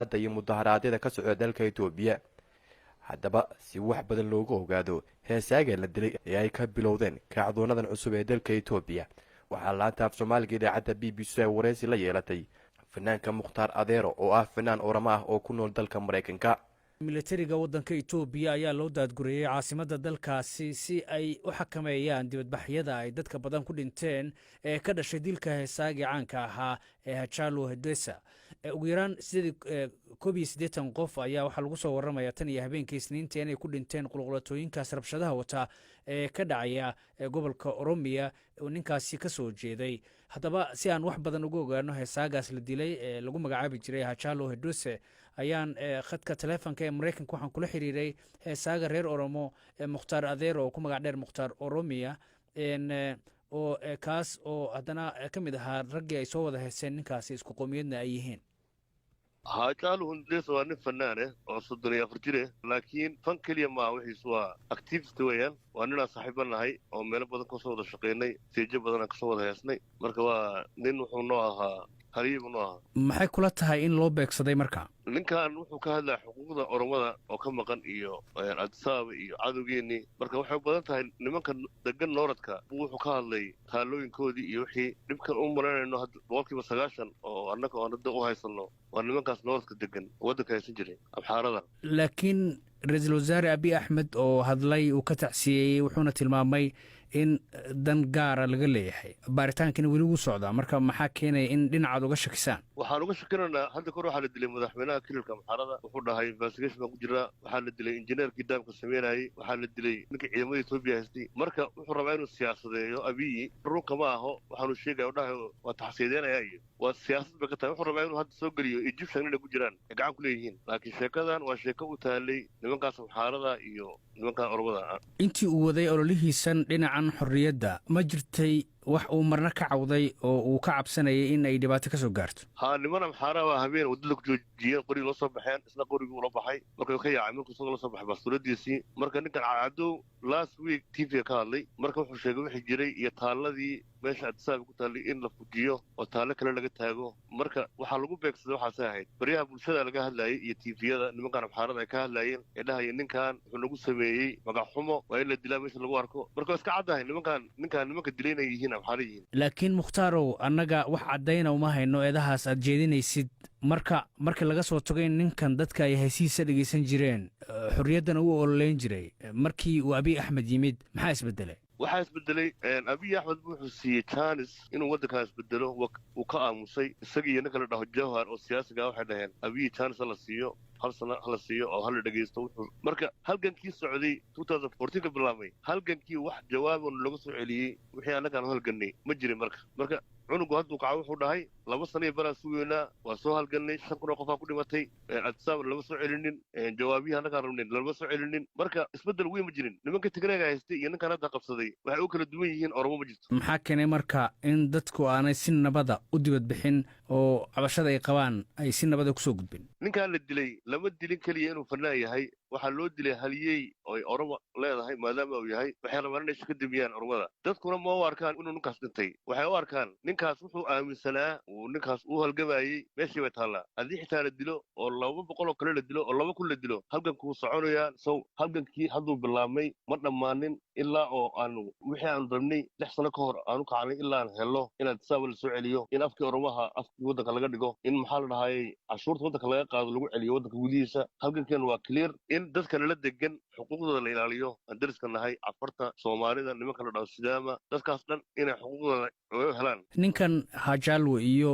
iyo mudaharaadyada ka socda dalka Itoobiya. haddaba si wax badan loogu ogaado heesaaga la dilay ee ay ka bilowdeen kacdoonadan cusub ee dalka Itoobiya, waxaa laanta af Soomaaliga idaacadda BBC wareysi la yeelatay fanaanka Mukhtaar Adeero oo ah fanaan Oromo ah oo ku nool dalka Mareykanka. militariga waddanka Itoobiya ayaa loo daadguriyay caasimadda dalkaasi si ay u xakameeyaan dibadbaxyada ay dadka badan ku dhinteen ee ka dhashay dilka heesaagii caanka ahaa ee Hachalu Hundessa. ugu yaraan 81 qof ayaa waxaa lagu soo warramaya tan iyo habeenkii Isniintii inay ku dhinteen qulqulatooyinkaas rabshadaha wata ee ka dhacaya gobolka Oromiya oo ninkaasi ka soo jeeday. haddaba si aan wax badan uga ogaano heesaagaas la dilay ee lagu magacaabi jiray Hachalu Hundessa ayaan khadka telefoonka ee Mareykanka waxaan kula xiriiray heesaaga reer Oromo Mukhtaar Adeero oo ku magac dheer Mukhtaar Oromiya oo kaas oo haddana ka mid ahaa raggii ay soo wada heeseen ninkaasi isku qoomiyadna ay yihiin. Hachalu Hundessa waa nin fanaan oo 34 jir laakiin fan kaliya ma wixiisu waa activist weeyaan. waa nin aan saaxiibo nahay oo meelo badan ka soo wada shaqeynay, tiijo badan ka soo wada heesnay. marka waa nin wuxuu noo ahaa hariib noo ahaa. maxay kula tahay in loo beegsaday marka? ninkan wuxuu ka hadlaa xuquuqda Oromada oo ka maqan iyo Addis Ababa iyo cadowgeeni. marka waxay u badan tahay nimanka degan nooradka wuxuu ka hadlay taalooyinkoodii iyo wixii dhibkan u maranayno hadda 90% oo annaka oo hadda u haysano waa nimankaas nooradka degan waddanka haysan jiray abxaarada. laakiin ra'iisul wasaare Abiy Ahmed oo hadlay uu ka tacsiyay wuxuuna tilmaamay in dan gaara laga leeyahay baaritaankiina weli ugu socdaa. marka maxaa keenaya in dhinacaad uga shakisaan? waxaan uga shakinaynaa hadda kor waxaa la dilay madaxweynaha kililka abxaarada. wuxuu dhahay investigation baan ku jiraa. waxaa la dilay injineerkii daamka sameynayay. waxaa la dilay ninkii ciidamada Itoobiya haystay. marka wuxuu rabaa inuu siyaasadeeyo Abiy. runka ma aho waxaanu sheegaya dhahay waa taxsiideynaya iyo waa siyaasad bay ka tahay. wuxuu rabaa inuu hadda soo geliyo Egyptian inay ku jiraan ee gacan ku leeyihiin. laakiin sheekadan waa sheeko u taalay nimankaas abxaarada iyo nimankan Oromada. intii uu waday ololihiisan dhinacan xorriyadda ma jirtay wax uu marna ka cawday oo uu ka cabsanayay in ay dhibaato ka soo gaarto? niman abxaara waa habeen wadada ku joojiyeen qori loo soo baxeen isla qorigii ula baxay. marka ka yaacay markuu isagoo la soo baxay bastuuradiisii. marka ninkan cadow last week TV ka hadlay. marka wuxuu sheegay wixii jiray iyo taaladii meesha Addis Ababa ku taalay in la fujiyo oo taalo kale laga taago. marka waxaa lagu beegsaday waxaas ahayd bariyaha bulshada laga hadlayay iyo TV-yada nimankan abxaarada ay ka hadlayeen ee dhahaya ninkan wuxuu nagu sameeyey magac xumo waa in la dilaa meesha lagu arko. marka iska caddahay nimanka dilayna yihiin abxaara yihiin. laakiin Mukhtaarow annaga wax caddayna uma hayno eedahaas aad jeedinaysid. marka laga soo tago in ninkan dadka ay hesiisa dhegaysan jireen xorriyaddana u ololeyn jiray markii uu Abiy Ahmed yimid maxaa isbedelay? waxaa isbedelay Abiy Ahmed wuxuu siiyey chance inuu waddanka isbedelo. uu ka aamusay isagii iyo ninka la dhaho Jawhar oo siyaasiga waxay dhaheen Abiy chance la siiyo hal sano hala siiyo oo hala dhageysto. wuxuu marka halgankii socday 2014 ka bilaabay halgankii wax jawaab laga soo celiyay wixii anaga halganay ma jirin. marka cunugu hadduu kaco wuxuu dhahay 2 sano iyo baraa sugeynaa waa soo halganay 5 kun oo qof ku dhimatay Addis Ababa lama soo celinin jawaabihi anaga rabnay lama soo celinin. marka isbedel weyn ma jirin. nimanka Tigreega haystay iyo ninkan hadda qabsaday waxay u kala duwan yihiin Oromo ma jirto. maxaa keenay marka in dadku aanay si nabada u dibad bixin oo cabashada ay qabaan ay si nabada ku soo gudbin? ninkan la dilay lama dilin kaliya inuu fanaan yahay. waxaa loo dilay haliyey oo ay Oromo leedahay maadaama uu yahay. waxay rabaan inay iska damiyaan Oromada. dadkuna ma u arkaan inuu ninkaas dhintay. waxay u arkaan ninkaas wuxuu aaminsanaa uu ninkaas u halgamayay meeshii bay taallaa. haddii xitaa la dilo oo 200 oo kale la dilo oo 2 kun la dilo halgankuu soconayaa. halgankii hadduu bilaabmay ma dhammaanin ilaa oo aanu wixii aanu rabnay 6 sano ka hor aanu kacnay ilaa aan helno in Addis Ababa la soo celiyo in afkii Oromaha afkii waddanka laga dhigo in maxaa la dhahayay cashuurta waddanka laga qaado lagu celiyo waddanka gudihiisa. halgankeena waa clear in dadka nala degan xuquuqdooda la ilaaliyo. aan dariska nahay Cafarta Soomaalida nimanka la dhaho Sidaama dadkaas dhan inay xuquuqdooda helaan. ninkan Hachalu iyo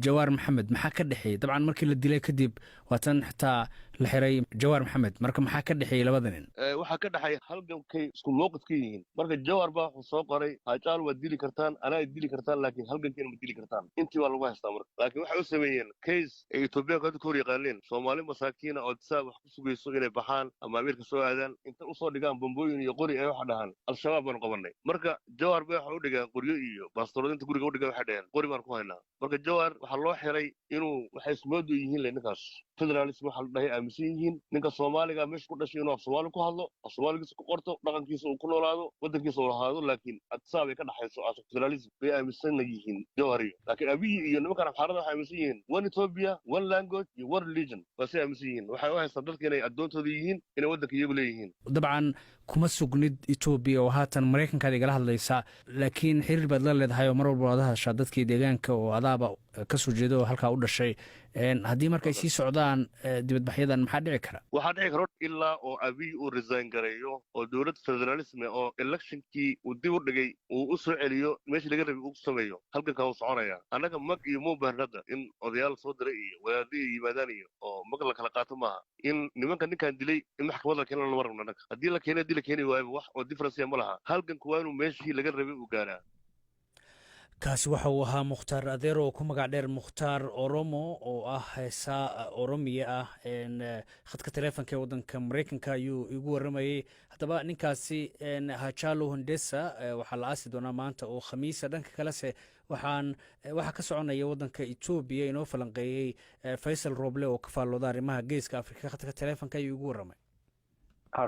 Jawhar Maxamed maxaa ka dhexeeyay? dabcan markii la dilay kadib waatan xitaa la xiray Jawhar Maxamed. marka maxaa ka dhexeeyay labada nin? waxaa ka dhaxay halgankay isku mowqif ka yihiin. marka Jawhar baa wuxuu soo qoray Hachalu waa dili kartaan anaa dili kartaan laakiin halgankeena ma dili kartaan. intii waa lagu haystaa. marka laakiin waxay u sameeyeen case ay Itoobiyaanku hadda ka hor yaqaaneen Soomaali masaakiina oo Addis Ababa wax ku sugayso inay baxaan ama Ameerika soo aadaan inta u soo dhigaan bombooyin iyo qori ay waxa dhahan al-shabaab baan qabanay. marka Jawhar baa waxa u dhigaan qoryo iyo baastoorada guriga u dhigaan waxa dhahan qori baan ku haynaa. marka Jawhar waxa loo xiray inuu waxay ismoodu yihiin ninkaas federalism waxa la dhahay aaminsan yihiin ninka Soomaaliga meesha ku dhashay inuu Soomaali ku hadlo Soomaaligiisa ku qorto dhaqankiisa uu ku noolaado wadankiisa uu lahaado laakiin adsaab ay ka dhaxayso federalism bay aaminsan yihiin jawhariyo laakiin abiy iyo nimanka xarada waxay aaminsan yihiin one Ethiopia one language iyo one religion bas ay aaminsan yihiin waxay u haystaan dadka inay adoontooda yihiin inay wadanka iyagu leeyihiin dabcan kuma sugnid Ethiopia oo haatan Mareykanka igala hadlaysa laakiin xiriir baad la leedahay oo mar walba wada hadashaa dadkii deegaanka oo adaaba ka soo jeedo oo halka u dhashay haddii markay sii socdaan dibadbaxyadan maxaa dhici kara waxaa dhici kara ilaa oo abiy uu resign gareeyo oo dowlad federalism oo electionkii uu dib u dhigay uu u soo celiyo meeshii laga rabay uu sameeyo halkan uu soconaya annaga mag iyo muubahnada in odayaal soo diray iyo wadaadii yimaadaan iyo oo mag la kala qaato maaha in nimanka ninkan dilay in maxkamadda keena la marno annaga haddii la keeni waayo wax oo difference ma laha halkan kuwaa inuu meeshii laga rabay uu gaaraa kaasi waxa uu ahaa Mukhtaar Adeero oo ku magac dheer Mukhtaar Oromo oo ah heesaa Oromiya ah khadka taleefanka ee wadanka Mareykanka ayuu igu waramayay haddaba ninkaasi Hachalu Hundessa waxaa la aasi doonaa maanta oo Khamiisa dhanka kale se waxa ka soconaya wadanka Ethiopia inoo falanqeeyay Faisal Roble oo ka faallooda arrimaha geeska Afrika khadka taleefanka ayuu igu waramay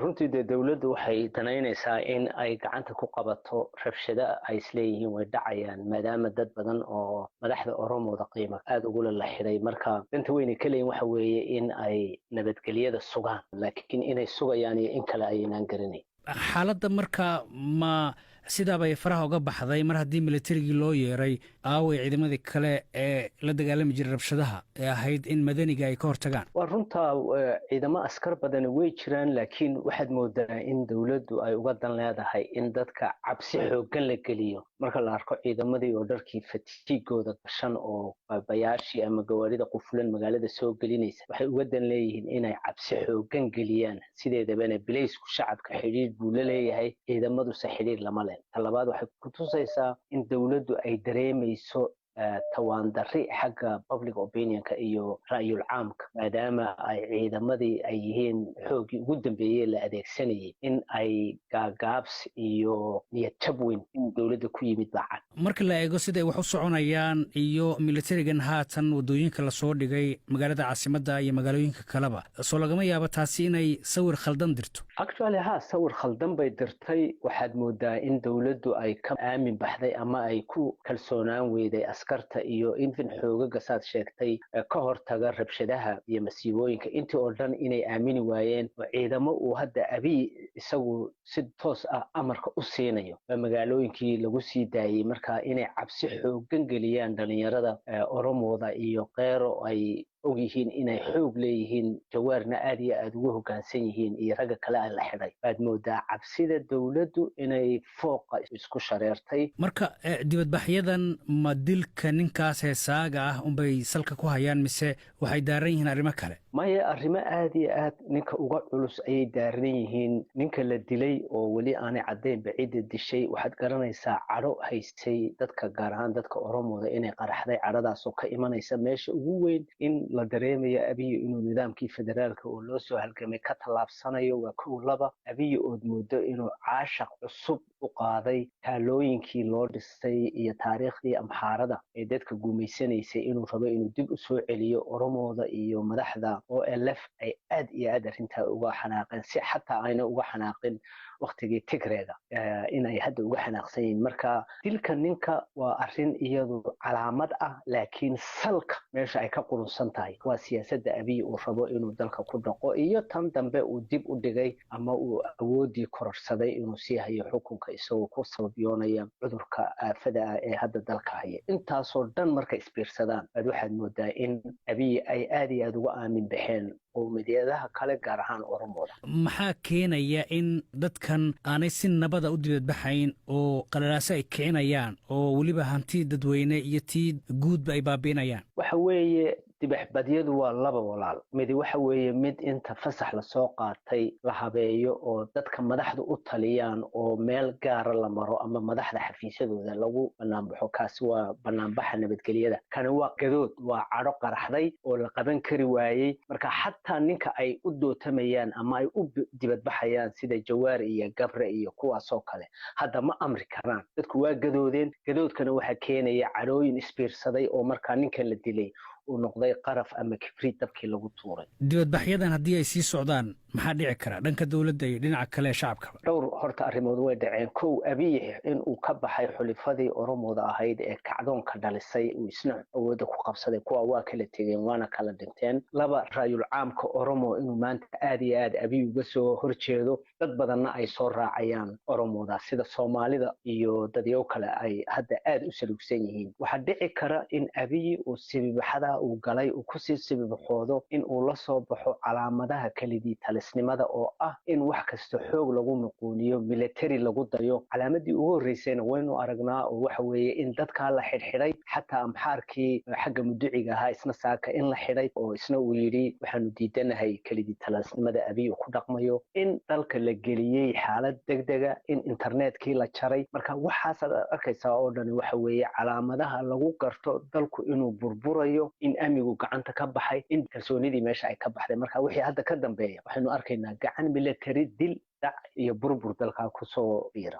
runtii dawladdu waxay danaynaysaa in ay gacanta ku qabato rabshada ay isleeyihiin way dhacayaan maadaama dad badan oo madaxda Oromooda qiimo aad ugu la xiray marka inta weyn ka leeyin waxa weeye in ay nabadgelyada sugaan laakiin inay sugayaan iyo in kale aynan garanay xaaladda marka ma sidaabay faraha uga baxday mar haddii militarigii loo yeeray aaway ciidamadii kale ee la dagaalami jiray rabshadaha ee ahayd in madaniga ay ka hortagaan waa runtaa ciidamo askar badan way jiraan laakiin waxaad moodaa in dawladdu ay uga dan leedahay in dadka cabsi xooggan la geliyo marka la arko ciidamadii oo dharkii fatiigooda gashan oo bayaashii ama gawaarida qufulan magaalada soo gelinaysa waxay uga dan leeyihiin inay cabsi xooggan geliyaan sideedabana bilaysku shacabka xidhiir buu la leeyahay ciidamaduse xidhiir lama leh talabaad waxay ku tusaysaa in dawladdu ay dareemayso tawaandari xagga public opinionka iyo ra'yul caamka maadaama ay ciidamadii ay yihiin xoogii ugu dambeeyey la adeegsanayay in ay gaagaabs iyo niyad jab weyn in dawladda ku yimid baacan marka la eego siday wax u soconayaan iyo militarigan haatan wadooyinka lasoo dhigay magaalada caasimadda iyo magaalooyinka kaleba soo lagama yaabo taasi inay sawir khaldan dirto actually sawir khaldan bay dirtay waxaad moodaa in dawladdu ay ka aamin baxday ama ay ku kalsoonaan weyday askarta iyo infin xoogaga saad sheegtay ka hortaga rabshadaha iyo masiibooyinka intii oo dhan inay aamini waayeen oo ciidamo uu hadda abiy isagu si toos ah amarka u siinayo magaalooyinkii lagu sii daayay marka inay cabsi xooggan geliyaan dhalinyarada Oromooda iyo qeyro ay og yihiin inay xoog leeyihiin jawaarna aad iyo aad ugu hoggaansan yihiin iyo ragga kale ay la xidhay baad moodaa cabsida dawladdu inay fooqa isku shareertay marka dibadbaxyadan ma dilka ninkaas heesaaga ah unbay salka ku hayaan mise waxay daaran yihiin arrimo kale maya arrimo aad iyo aad ninka uga culus ayay daaran yihiin ninka la dilay oo weli aanay caddayn bacidda dishay waxaad garanaysaa cadho haystay dadka gaar ahaan dadka Oromooda inay qaraxday cadhadaasoo ka imanaysa meesha ugu weyn in la dareemayo abiy inuu nidaamkii federaalka oo loo soo halgamay ka tallaabsanayo waa kow laba abiy oo moodo inuu caashaq cusub u qaaday taalooyinkii loo dhistay iyo taariikhdii amxaarada ee dadka guumaysanaysay inuu rabo inuu dib u soo celiyo Oromooda iyo madaxda OLF ay aad iyo aad arrintaa uga xanaaqeen si xataa ayna uga xanaaqin waqtigii Tigreega inay hadda uga xanaaqsan yihiin marka dilka ninka waa arrin iyadu calaamad ah laakiin salka meesha ay ka qurunsan tahay waa siyaasadda abiy uu rabo inuu dalka ku dhaqo iyo tan dambe uu dib u dhigay ama uu awoodii kororsaday inuu sii hayo xukunka isagoo ku sababiyoonaya cudurka aafada ah ee hadda dalka haya intaasoo dhan marka isbiirsadaan waxaad moodaa in abiy ay aad iyo aad uga aamin baxeen qowmiyadaha kale gaar ahaan Oromooda maxaa keenaya in dadkan aanay si nabada u dibadbaxayn oo qalalaase ay kicinayaan oo weliba hanti dadweyne iyo tii guudba ay baabiinayaan waxa weeye dibaxbadyadu waa laba walaal mid waxa weeye mid inta fasax la soo qaatay la habeeyo oo dadka madaxdu u taliyaan oo meel gaar la maro ama madaxda xafiisyadooda lagu banaanbaxo kaasi waa banaanbaxa nabadgelyada kana waa gadood waa cadho qaraxday oo la qaban kari waayey marka xataa ninka ay u dootamayaan ama ay u dibadbaxayaan sida Jawaari iyo Gabre iyo kuwaasoo kale hadda ma amri karaan dadku waa gadoodeen gadoodkana waxa keenaya cadhooyin isbiirsaday oo marka ninka la dilay uu noqday qaraf ama kibriid dabkii lagu tuuray. dibadbaxyadan haddii ay sii socdaan maxaa dhici kara dhanka dowladda iyo dhinaca kale ee shacabkaba? dhowr horta arrimood way dhaceen. kow, abiy in uu ka baxay xulifadii oromooda ahayd ee kacdoonka dhalisay uu isna awoodda ku qabsaday, kuwa waa kala tegeen waana kala dhinteen. laba, raayul caamka oromo inuu maanta aad iyo aad abiy uga soo horjeedo, dad badanna ay soo raacayaan oromooda sida soomaalida iyo dadyow kale ay hadda aad u saluugsan yihiin. waxaa dhici kara in abiy uu sibibaxada uu galay uu kusii sibibaxoodo in uu la soo baxo calaamadaha kelidii talisnimada oo ah in wax kasta xoog lagu nuquuniyo, military lagu dayo. calaamadii ugu horreysayna waynu aragnaa oo waxa weeye in dadkaa la xidhxidhay, xataa amxaarkii xagga muduciga ahaa isna saaka in la xidhay oo isna uu yidhi waxaanu diidanahay kelidii talisnimada abiy uu ku dhaqmayo, in dalka la geliyey xaalad degdega, in internetkii la jaray. marka waxaasaad arkaysaa oo dhan waxa weeye calaamadaha lagu garto dalku inuu burburayo, in amnigu gacanta ka baxay, in kalsoonidii meesha ay ka baxday. marka wixii hadda ka dambeeya waxaynu arkaynaa gacan military, dil, dhac iyo burbur dalkaa kusoo biira.